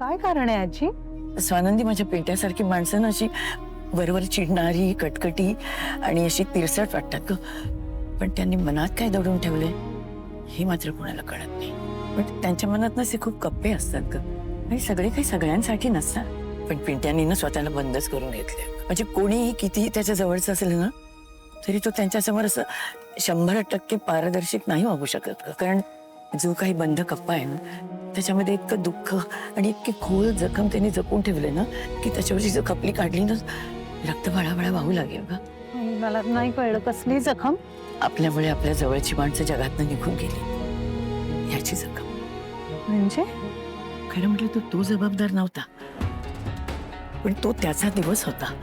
काय कारण आहे आजी? स्वानंदी माझ्या पेट्यासारखी माणसं ना अशी वरवर चिडणारी, कटकटी आणि अशी तिरसट वाटतात ग. पण त्यांनी मनात काय दडून ठेवले हे मात्र कोणाला कळत नाही. पण त्यांच्या मनात नसे खूप कप्पे असतात ग. आणि सगळे काही सगळ्यांसाठी नसतात. पण पिंट्यांनी ना स्वतःला बंदच करून घेतले. म्हणजे कोणीही कितीही त्याच्या जवळचं असेल ना तरी तो त्यांच्यासमोर असं 100% पारदर्शक नाही वागू शकत ग. कारण जो काही बंद कप्पा आहे ना त्याच्यामध्ये इतकं दुःख आणि इतकी खोल जखम त्यांनी जपून ठेवले ना की त्याच्यावरची जर खपली काढली ना रक्त भळाभळा वाहू लागेल ग. मला नाही कळलं, कसली जखम? आपल्यामुळे आपल्या जवळची माणसं जगातनं निघून गेली याची जखम. म्हणजे खरं म्हटलं तर तो जबाबदार नव्हता, पण तो त्याचा दिवस होता,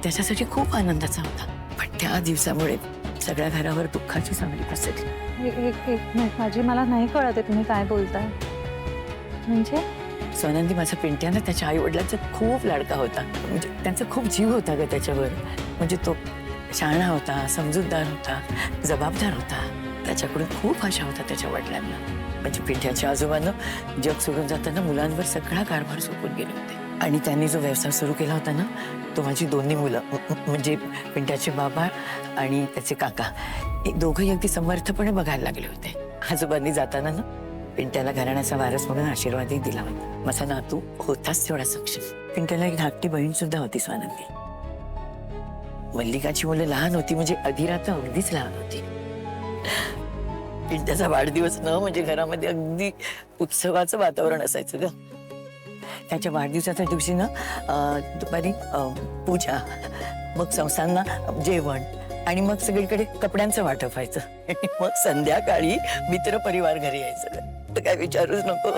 त्याच्यासाठी खूप आनंदाचा होता. पण त्या दिवसामुळे सगळ्या घरावर दुःखाची सावली पसरली. एक मिनिट माझी, मला नाही कळत आहे तुम्ही काय बोलताय. म्हणजे स्वानंदी माझा पिंट्या ना त्याच्या आई वडिलांचा खूप लाडका होता. म्हणजे त्यांचा खूप जीव होता ग त्याच्यावर. म्हणजे तो शहाणा होता, समजूतदार होता, जबाबदार होता. त्याच्याकडून खूप आशा होता त्याच्या वडिलांना. म्हणजे पिंट्याच्या आजोबानं जग सोडून जाताना मुलांवर सगळा कारभार सोपून गेले होते. आणि त्यांनी जो व्यवसाय सुरू केला होता ना तो माझी दोन्ही मुलं म्हणजे पिंट्याचे बाबा आणि त्याचे काका हे दोघंही अगदी समर्थपणे बघायला लागले होते. आजोबांनी जाताना ना पिंट्याला घराण्याचा वारस म्हणून आशीर्वादही दिला होता. माझा नातू होताच तेवढा सक्षम. पिंट्याला एक धाकटी बहीण सुद्धा होती स्वानंदी. मल्लिकाची मुलं लहान होती, म्हणजे अधिरा तर अगदीच लहान होती. पिंट्याचा वाढदिवस न म्हणजे घरामध्ये अगदी उत्सवाचं वातावरण असायचं ग. त्याच्या वाढदिवसाच्या दिवशी ना दुपारी पूजा, मग संस्थांना जेवण आणि मग सगळीकडे कपड्यांचं वाटप व्हायचं. आणि मग संध्याकाळी मित्र परिवार घरी यायचं. तर काय विचारूच नको.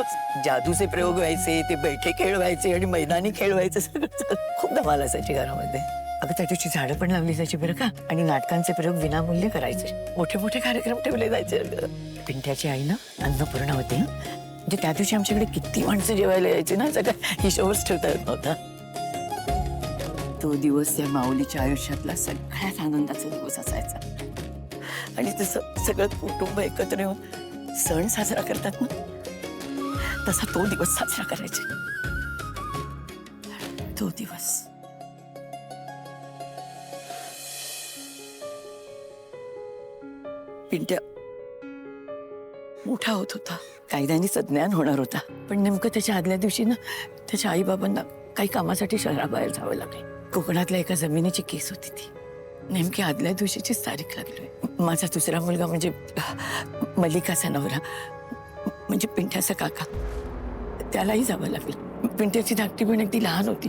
जादूचे प्रयोग व्हायचे, ते बैठे खेळ व्हायचे आणि मैदानी खेळ व्हायचे. सगळं खूप धमाल असायची घरामध्ये. अगं त्या दिवशी झाडं पण लावली जायची बरं का. आणि नाटकांचे प्रयोग विनामूल्य करायचे. मोठे मोठे कार्यक्रम ठेवले जायचे. पिंट्याची आई ना अन्नपूर्णा होती. म्हणजे त्या दिवशी आमच्याकडे किती माणसं जेवायला यायची ना सगळं हिशोबच ठेवता येत नव्हता. तो दिवस त्या माऊलीच्या आयुष्यातला सगळ्यात आनंदाचा दिवस असायचा. आणि तसं सगळं कुटुंब एकत्र येऊन सण साजरा करतात ना तसा तो दिवस साजरा करायचे. तो दिवस पिंट्या मोठा होत होता, कायद्याने सज्ञान होणार होता. पण नेमकं त्याच्या आदल्या दिवशी ना त्याच्या आईबाबांना काही कामासाठी शहराबाहेर जावं लागले. कोकणातल्या एका जमिनीची केस होती ती. नेमकी आदल्या दिवशीचीच तारीख लागली. माझा दुसरा मुलगा म्हणजे मल्लिकाचा नवरा म्हणजे पिंट्याचा काका त्यालाही जावं लागलं. पिंट्याची धाकटी बहीण ती लहान होती,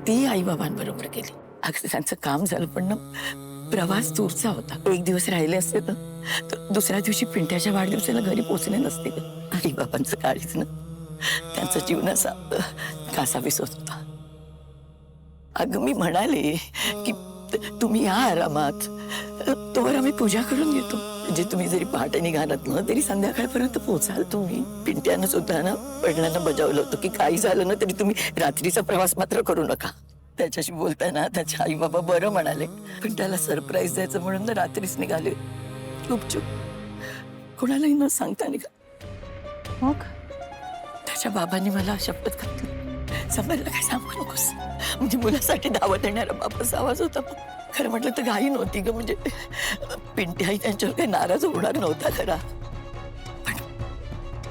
ती आईबाबांबरोबर गेली. अगदी त्यांचं काम झालं पण ना प्रवास दूरचा होता. एक दिवस राहिले असते ना तर दुसऱ्या दिवशी पिंट्याच्या वाढदिवसाला घरी पोचले नसते. आई बाबांचं काळीच ना त्यांचा जीवनाचा कासावीस होत होता. अगं मी म्हणाले की तुम्ही या आरामात, तोवर आम्ही पूजा करून घेतो. म्हणजे तुम्ही जरी पहाटे निघालात ना तरी संध्याकाळपर्यंत पोहोचाल तुम्ही. पिंट्यानं सुद्धा ना वडिलांना बजावलं होतं की काही झालं ना तरी तुम्ही रात्रीचा प्रवास मात्र करू नका. त्याच्याशी बोलताना त्याचे आई बाबा बरं म्हणाले, पण त्याला सरप्राईज द्यायचं म्हणून ना रात्रीच निघाले. चुपचुप कोणालाही न सांगता निघा. मग त्याच्या बाबांनी मला शपथ घातली, समजलं काय सांगू नकोस. म्हणजे मुलासाठी धावत येणारा बापाचा आवाज होता. खरं म्हटलं तर घाई नव्हती ग. म्हणजे पिंट्याही त्यांच्यावर काही नाराज होणार नव्हता खरा.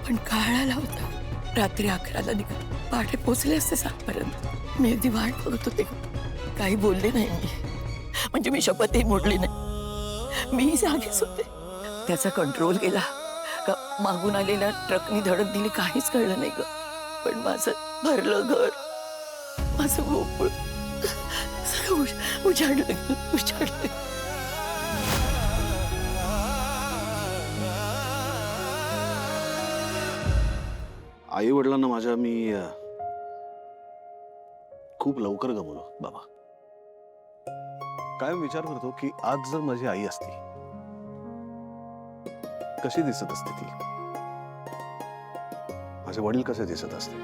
पण काळ आला होता. रात्री 11ला निघा, पहाटे पोचले असते 7पर्यंत. मी अगदी वाट बघत होते. काही बोलले नाही मी. म्हणजे मी शपथही मोडली नाही. मी जागेच होते. त्याचा कंट्रोल गेला का मागून आलेल्या ट्रकनी धडक दिली काहीच कळलं नाही ग. पण माझं भरलं घर, माझं गोकुळ सगळं उजाडलं. आई वडिलांना माझ्या मी खूप लवकर गमवलो बाबा. काय विचार करतो की आज जर माझी आई असती कशी दिसत असते ती, माझे वडील कसे दिसत असते.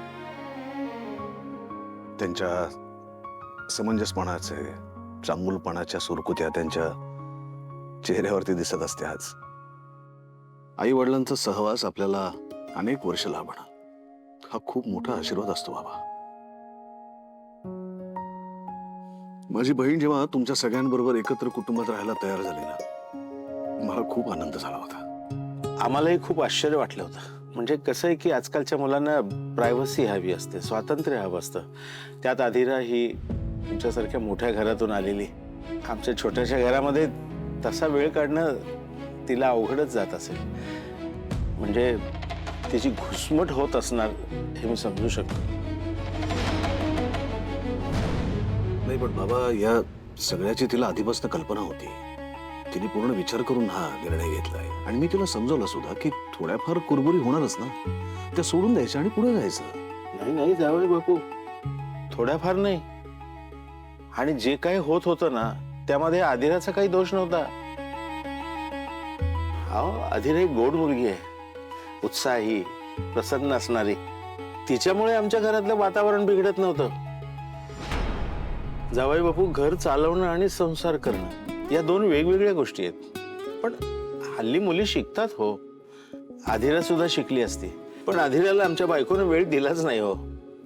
त्यांच्या समंजसपणाचे, चांगुलपणाच्या सुरकुत्या त्यांच्या चेहऱ्यावरती दिसत असते. आज आई वडिलांचा सहवास आपल्याला अनेक वर्ष लाभणार. हा खूप मोठा आशीर्वाद असतो बाबा. माझी बहीण जेव्हा तुमच्या सगळ्यांबरोबर एकत्र कुटुंबात राहायला तयार झाली ना, मला खूप आनंद झाला होता. आम्हालाही खूप आश्चर्य वाटलं होतं. म्हणजे कसं आहे की आजकालच्या मुलांना प्रायव्हसी हवी असते, स्वातंत्र्य हवं असतं. त्यात आधिरा ही तुमच्यासारख्या मोठ्या घरातून आलेली, आमच्या छोट्याशा घरामध्ये तसा वेळ काढणं तिला अवघडच जात असेल. म्हणजे तिची घुसमट होत असणार हे मी समजू शकतो. नाही पण बाबा, या सगळ्याची तिला आधीपासून कल्पना होती. तिने पूर्ण विचार करून हा निर्णय घेतलाय. आणि मी तिला समजवलं सुद्धा की थोड्याफार कुरबुरी होणारच ना, त्या सोडून द्यायच्या आणि पुढे जायचं. नाही नाही जावई बापू, थोड्याफार नाही. आणि जे काही होत होतं ना त्यामध्ये आधिराचा काही दोष नव्हता. अहो, आधिरा एक गोड मुलगी आहे, उत्साही, प्रसन्न असणारी. तिच्यामुळे आमच्या घरातलं वातावरण बिघडत नव्हतं. जावई बापू, घर चालवणं आणि संसार करणं या दोन वेगवेगळ्या गोष्टी आहेत. पण हल्ली मुली शिकतात हो. आधिरा सुद्धा शिकली असती, पण आधिराला आमच्या बायकोने वेळ दिलाच नाही हो.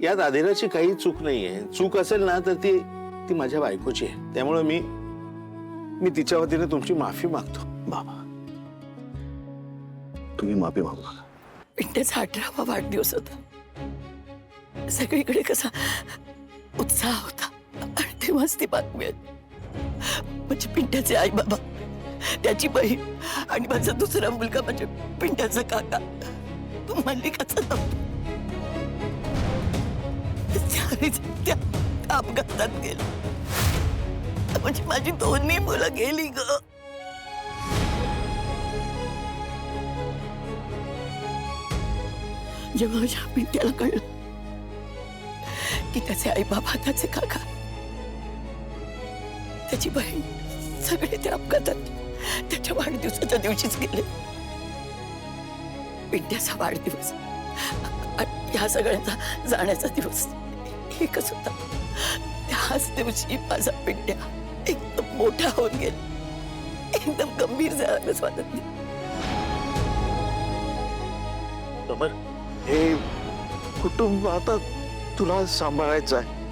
यात आधिराची काही चूक नाहीये. चूक असेल ना तर ती माझ्या बायकोची आहे. त्यामुळे मी तिच्या वतीने तुमची माफी मागतो. बाबा, तुम्ही माफी मागू नका. पिंट्याचा 18वा वाढदिवस होता. सगळीकडे कसा उत्साह होता. आणि तेव्हाच ती बातमी आली. म्हणजे पिंट्याचे आई बाबा, त्याची बहीण आणि माझा दुसरा मुलगा म्हणजे पिंट्याचा काका मल्लिकाचा नव्हता. त्या अपघातात गेला. म्हणजे माझी दोन्ही मुलं गेली ग. जेव्हा माझ्या पिंट्याला कळलं की त्याचे आई बाबा, त्याचे काका, त्याची बहीण सगळे त्या अपघातात त्याच्या वाढदिवसाच्या दिवशीच गेले. पिंट्याचा वाढदिवस ह्या सगळ्यांचा जाण्याचा दिवस एकच होता. त्याच दिवशी माझा पिंट्या एकदम मोठा होऊन गेला. एकदम गंभीर झालं स्वातंत्र्य. हे कुटुंब आता तुला सांभाळायचं आहे.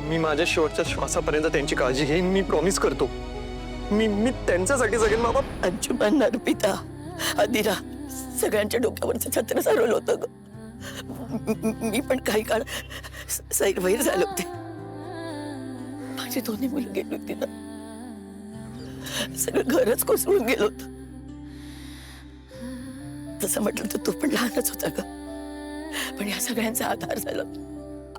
मी माझ्या शेवटच्या श्वासापर्यंत त्यांची काळजी घेईन. मी प्रॉमिस करतो. मी त्यांच्यासाठी जगेन बाबा. अंजुमन, अर्पिता, आदिरा सगळ्यांच्या डोक्यावरचं छत्र सरवलं होतं ग. मी पण काही काळ सैरवैर झाले होते. माझी दोन्ही मुलं गेली होती ना, सगळं घरच कोसळून गेलं होतं. तसं म्हटलं तर तो पण लहानच होता ग. पण या सगळ्यांचा आधार झाला.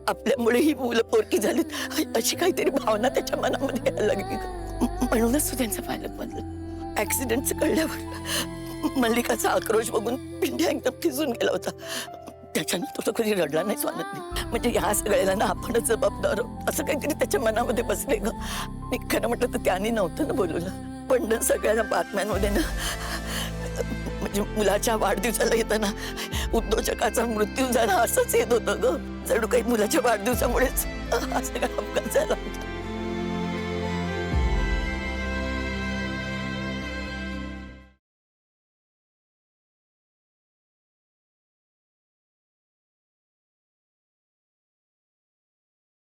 आपल्यामुळे ही मुलं पोरकी झालीत अशी काहीतरी भावना त्याच्या मनामध्ये यायला लागली. म्हणूनच तो त्यांचा पालक बनला. ऍक्सिडेंटचं कळल्यावर मल्लिकाचा आक्रोश बघून पिंड्या एकदम खिजून गेला होता. त्याच्यानंतर तो कधी रडला नाही स्वानंदी. म्हणजे या सगळ्याला ना आपणच जबाबदार आहोत असं काहीतरी त्याच्या मनामध्ये बसले ग. मी खरं म्हटलं तर त्याने नव्हतं ना बोलवलं, पण सगळ्या बातम्यांमध्ये ना म्हणजे मुलाच्या वाढदिवसाला येताना उद्योजकाचा मृत्यू झाला असंच येत होतं ग. जणू काही मुलाच्या वाढदिवसामुळेच हा सगळा अपघात झाला होता.